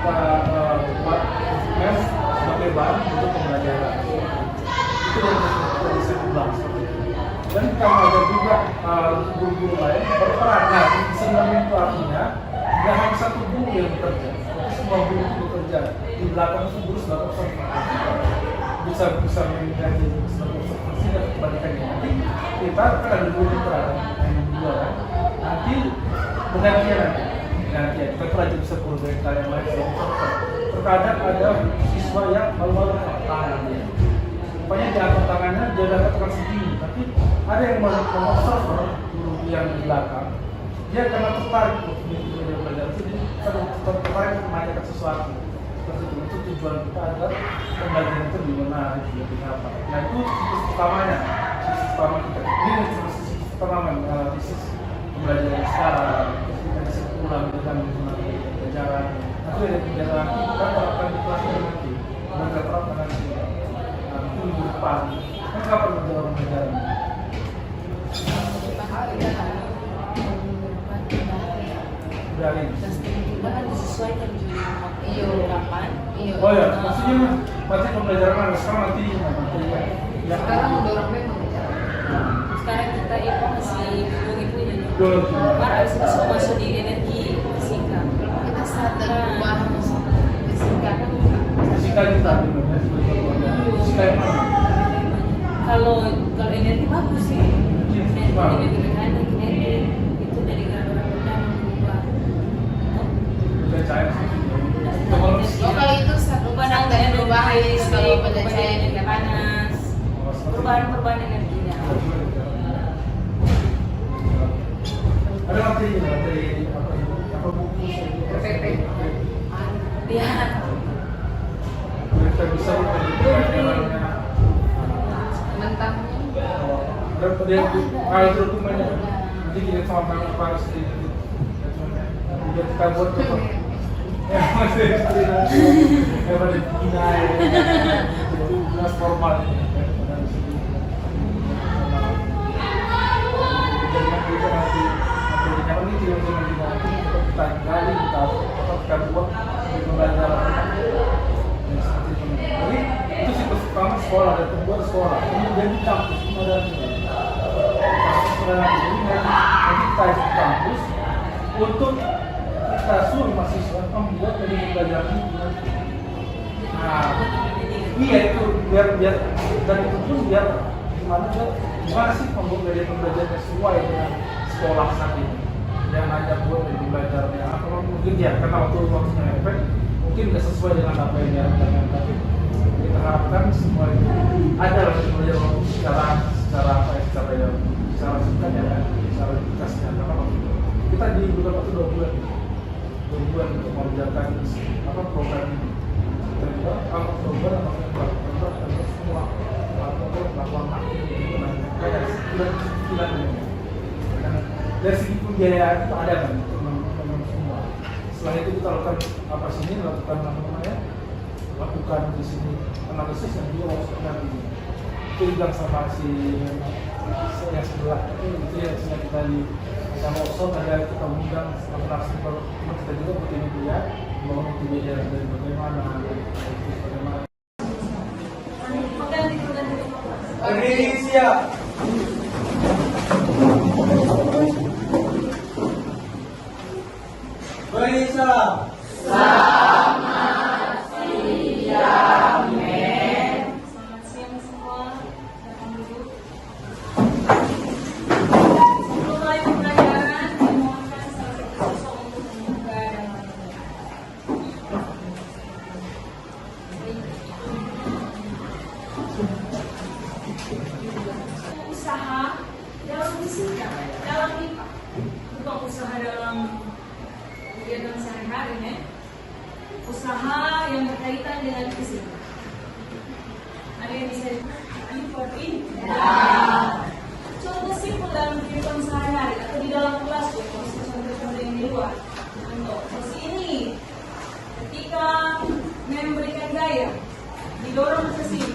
kita buat mes sebagai bahan untuk pembelajaran. Itu yang bisa dibilang seperti itu. Dan kalau ada juga guru-guru lain berperan. Nah, sebenarnya itu artinya tidak hanya satu guru yang bekerja, tapi semua guru itu bekerja. Di belakang itu guru sebagai observasi, bisa menjadi sebagai observasi dan kebalikannya. Nanti kita kan ada guru yang dua kan. Nanti bergantian kita pernah bisa proyek yang lain. Terkadang ada siswa yang malu-malu tangan dia. Rupanya di atas tangannya dia dapat tekan segini, tapi ada yang mengobserver guru yang di belakang. Dia karena tertarik untuk belajar, jadi tertarik menanyakan sesuatu. Seperti itu tujuan kita agar pembelajaran itu lebih menarik, lebih apa. Nah itu siklus pertamanya, siklus pertama kita. Ini siklus pertama, siklus pembelajaran sekarang. Kita bisa pulang dengan menggunakan pelajaran. Nanti ada pelajaran kita terapkan di kelas nanti, dan kita terapkan nanti. Itu minggu depan. Kan kapan pelajaran? Dari kita kan disesuaikan di kapan. Oh ya, maksudnya masih pembelajaran sekarang nanti ya. Sekarang udah orang pembelajaran. Sekarang kita IPA masih ibu-ibunya. Kan harus masuk di energi fisika. Kita sadar berubah fisika kan. Fisika kita fisika yang mana? Kalau energi bagus sih. Energi mekanik, energi itu dari gara-gara Percaya sih. Kalau itu satu pandangan perubahan kalau pencahayaan energi panas, perubahan energinya. Ada materi apa buku PP. Ya. Kita bisa pelajarannya. Mentang. Ada dia dokumennya. Nanti kita sama apa harus di. Jadi kita buat apa? Ya masih ya pada dinai kelas formal ini kita buat pembelajaran jadi itu siklus pertama sekolah dan kedua sekolah kemudian di kampus ada nanti kita di kampus untuk kita suruh mahasiswa membuat dari pembelajaran itu. Nah, iya itu biar dan itu pun biar gimana sih membuat dari pembelajaran sesuai dengan sekolah saat ini. Yang ngajak buat dari pembelajarannya apa mungkin ya karena waktunya efek mungkin nggak sesuai dengan apa yang diharapkan, tapi kita harapkan semua itu ada lah pembelajaran secara apa ya secara singkat ya kan, secara dikasihnya karena kita diberikan waktu 2 bulan untuk mengerjakan apa program ini. Dan juga Oktober atau semua melakukan itu kayak bulan ini. Dari segi pembiayaan itu ada kan teman-teman semua. Setelah itu kita lakukan apa sini lakukan lakukan di sini analisis yang juga maksudnya itu bilang sama si yang sebelah itu yang kita di yang maksud ada kita undang narasumber kita juga multimedia mau multimedia dari bagaimana Indonesia Selamat siang, men. Selamat siang semua. Datang dulu. Mulai pembelajaran, dimohonkan salah satu sosok untuk membuka dan usaha dalam fisika, dalam IPA, bukan usaha dalam kegiatan sehari-hari, ya. Usaha yang berkaitan dengan fisika. Ada yang bisa import ini? Ya. Contoh simpel dalam kehidupan sehari-hari atau di dalam kelas, contoh-contoh yang di luar. Contoh seperti ini. Ketika memberikan gaya, didorong ke sini.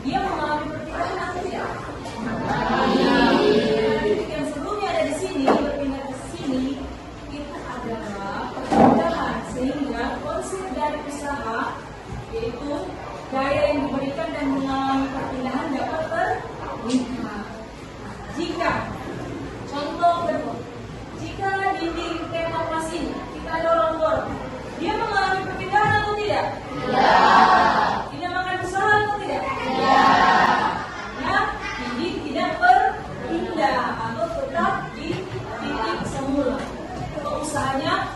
Dia mengalami perpindahan atau tidak? Titik yang sebelumnya ada di sini berpindah ke sini itu adalah perpindahan. dari usaha, yaitu gaya yang diberikan dan mengalami perpindahan dapat terlihat. Jika contoh kedua, jika dinding tembok mesin kita dorong-dorong, dia mengalami perpindahan atau tidak? Tidak makan usaha atau tidak? Ya, dinding tidak berpindah atau tetap di titik semula. Usahanya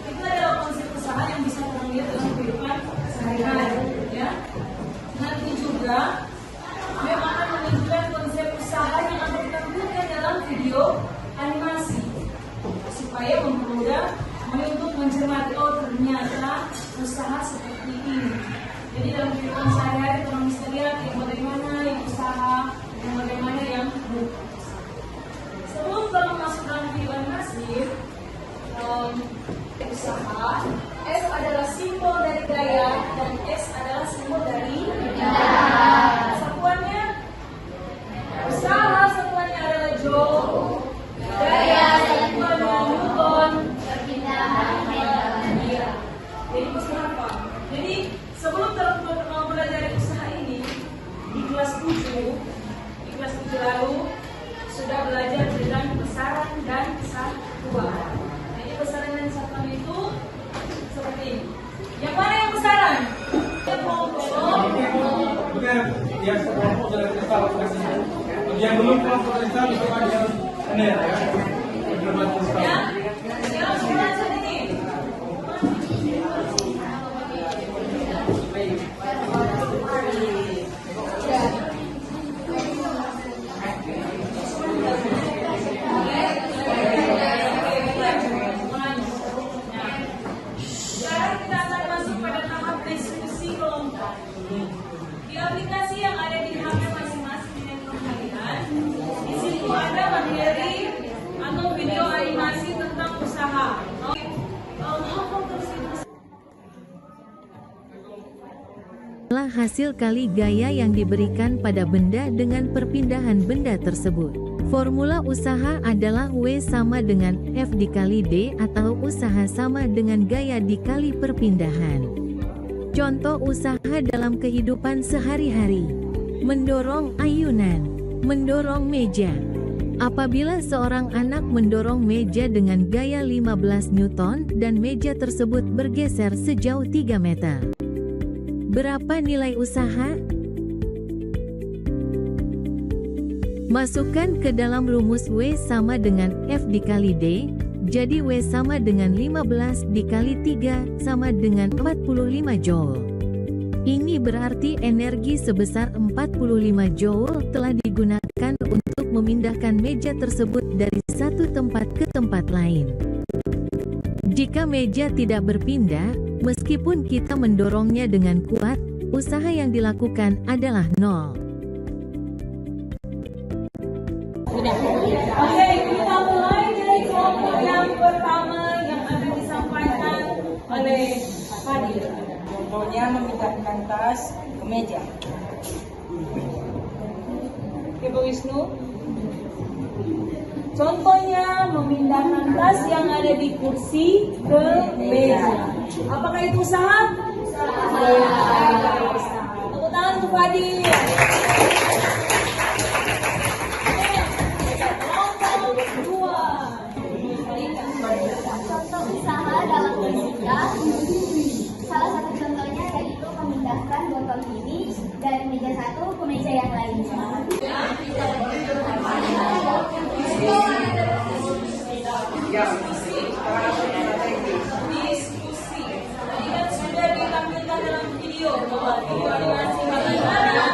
itu adalah konsep usaha yang bisa kita lihat dalam kehidupan sehari-hari, ya. Nanti juga memang akan menunjukkan konsep usaha yang akan ditampilkan dalam video animasi supaya mempermudah untuk mencermati, oh ternyata usaha seperti ini. Jadi dalam kehidupan sehari-hari kita bisa lihat yang bagaimana yang usaha, yang bagaimana yang bukan. Sebelum kita masuk dalam video animasi, usaha, S adalah simbol dari gaya dan S adalah simbol dari satuannya. Usaha satuannya adalah joule, gaya satuannya newton, perpindahan meter. Jadi usaha apa? Jadi sebelum teman-teman mau belajar usaha ini di kelas 7 lalu sudah belajar tentang besaran dan satuan. Jadi besaran dan satuan itu seperti ini. Yang mana yang besaran? Yang kelompok sudah kita lakukan. Yang belum kelompok kita bisa bagian ini ya. Ya, yang belajar ini. Sekarang kita akan masuk pada tahap diskusi kelompok. Di aplikasi yang ada di HP masing-masing di handphone kalian, di situ ada materi atau video animasi tentang usaha. Adalah hasil kali gaya yang diberikan pada benda dengan perpindahan benda tersebut. Formula usaha adalah W sama dengan F dikali D atau usaha sama dengan gaya dikali perpindahan. Contoh usaha dalam kehidupan sehari-hari: mendorong ayunan, mendorong meja. Apabila seorang anak mendorong meja dengan gaya 15 Newton dan meja tersebut bergeser sejauh 3 meter. Berapa nilai usaha? Masukkan ke dalam rumus W sama dengan F dikali D, jadi W sama dengan 15 dikali 3 sama dengan 45 Joule. Ini berarti energi sebesar 45 Joule telah digunakan untuk memindahkan meja tersebut dari satu tempat ke tempat lain. Jika meja tidak berpindah, meskipun kita mendorongnya dengan kuat, usaha yang dilakukan adalah 0. Oke, kita mulai dari kelompok yang pertama yang akan disampaikan oleh Fadil. Contohnya memindahkan tas ke meja. Oke, Bu Wisnu. Contohnya memindahkan tas yang ada di kursi ke meja. Apakah itu usaha? Ya, usaha. Tepuk tangan untuk Fadil. Contoh usaha dalam fisika, salah satu contohnya yaitu memindahkan botol ini dari meja satu ke meja yang lainnya. Diskusi. Tadi kan sudah ditampilkan dalam video bahwa video animasi bagaimana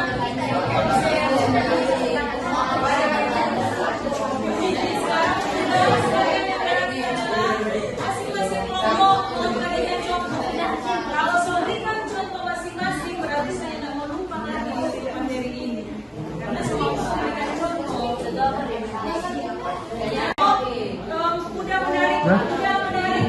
masing-masing kelompok memberikan contoh. Kalau memberikan contoh masing-masing berarti saya tidak mau lupa lagi materi ini. Karena semua memberikan contoh. Ya, udah menarik.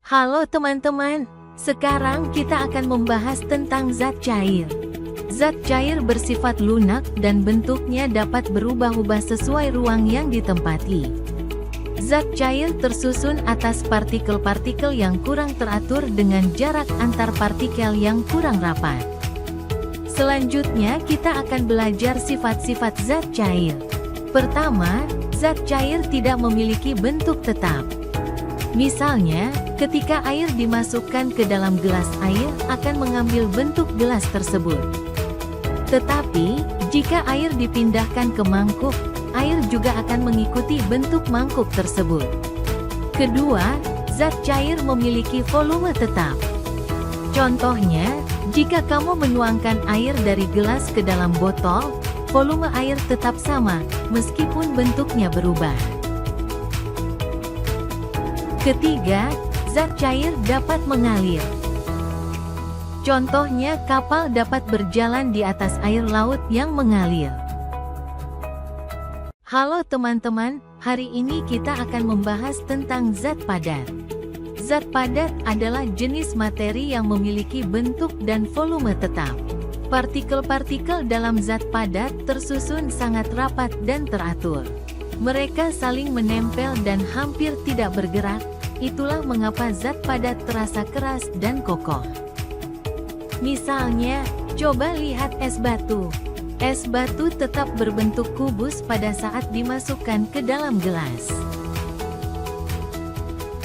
Halo teman-teman, sekarang kita akan membahas tentang zat cair. Zat cair bersifat lunak dan bentuknya dapat berubah-ubah sesuai ruang yang ditempati. Zat cair tersusun atas partikel-partikel yang kurang teratur dengan jarak antar partikel yang kurang rapat. Selanjutnya kita akan belajar sifat-sifat zat cair. Pertama, zat cair tidak memiliki bentuk tetap. Misalnya, ketika air dimasukkan ke dalam gelas air akan mengambil bentuk gelas tersebut. Tetapi, jika air dipindahkan ke mangkuk, air juga akan mengikuti bentuk mangkuk tersebut. Kedua, zat cair memiliki volume tetap. Contohnya, jika kamu menuangkan air dari gelas ke dalam botol, volume air tetap sama, meskipun bentuknya berubah. Ketiga, zat cair dapat mengalir. Contohnya kapal dapat berjalan di atas air laut yang mengalir. Halo teman-teman, hari ini kita akan membahas tentang zat padat. Zat padat adalah jenis materi yang memiliki bentuk dan volume tetap. Partikel-partikel dalam zat padat tersusun sangat rapat dan teratur. Mereka saling menempel dan hampir tidak bergerak, itulah mengapa zat padat terasa keras dan kokoh. Misalnya, coba lihat es batu. Es batu tetap berbentuk kubus pada saat dimasukkan ke dalam gelas.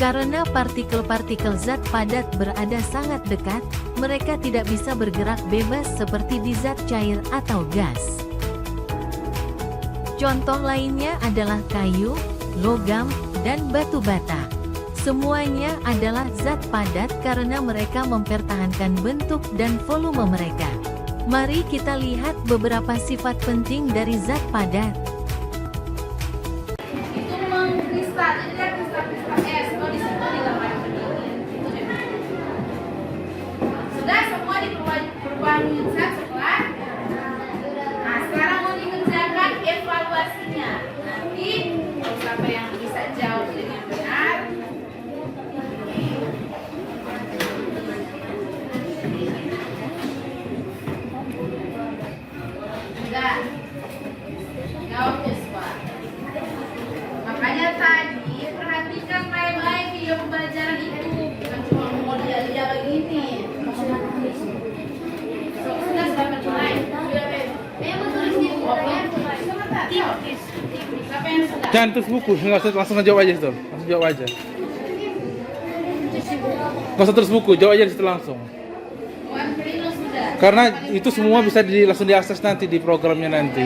Karena partikel-partikel zat padat berada sangat dekat, mereka tidak bisa bergerak bebas seperti di zat cair atau gas. Contoh lainnya adalah kayu, logam, dan batu bata. Semuanya adalah zat padat karena mereka mempertahankan bentuk dan volume mereka. Mari kita lihat beberapa sifat penting dari zat padat. Itu mengkristal, jadi kan kristal-kristal es. Kalau di situ digambar pendingin. Itu deh. Sudah semua di perubahan zat semua. Nah, sekarang mau dikerjakan evaluasinya. Nanti siapa yang bisa jawab dengan benar. Enggak. Jawabnya semua. Makanya tadi perhatikan baik-baik video pembelajaran itu, bukan cuma mau dia begini. Sudah mulai. Siapa yang sudah? Jangan tulis buku, nggak usah langsung jawab aja itu. Langsung jawab aja. Nggak usah tulis buku, jawab aja di situ langsung. Karena itu semua bisa langsung diakses nanti di programnya nanti.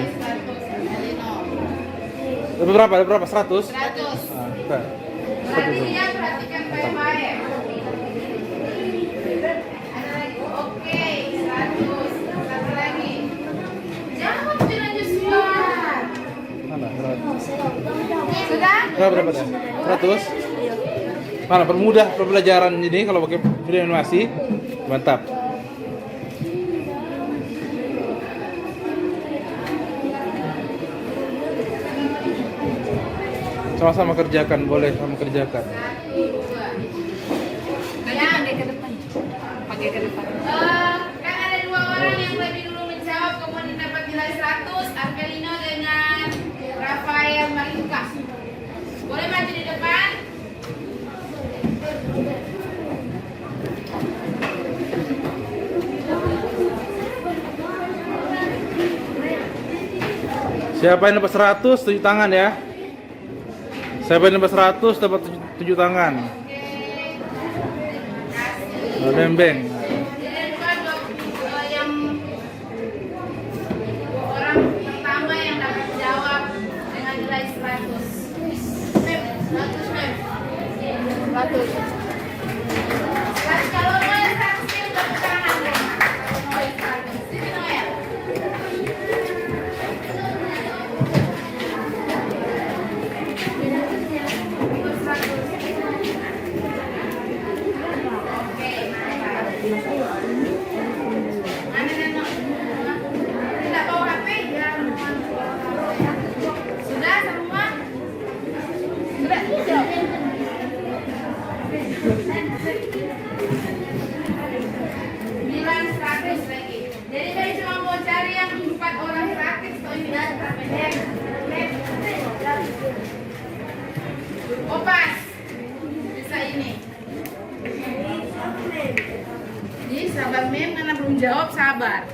Berapa? 100? 100. Nah, Perhatikan baik-baik. Ada lagi. Oke, 100. Satu lagi. Jawab dengan Joshua. mana? Sudah? Berapa? 100? Mana? Permudah pembelajaran ini kalau pakai video animasi. Mantap. Sama-sama kerjakan, boleh sama kerjakan. 1, 2. Pakai ke depan. Pakai ke depan. Kan ada 2 orang yang lebih dulu menjawab, kemudian dapat nilai 100, Arvelino dengan Rafael Marinka. Boleh maju di depan? Siapa yang dapat 100, tunjuk tangan ya. Siapa yang dapat 100, dapat tunjuk tangan. Beng-beng. Yang orang pertama yang dapat jawab dengan nilai 100. 100 mem. 100. Kalau Noel 100 dia udah pecahan dong. Noel 100. Sini Noel. Tidak bawa HP ya. Sudah semua? Sudah. sabar.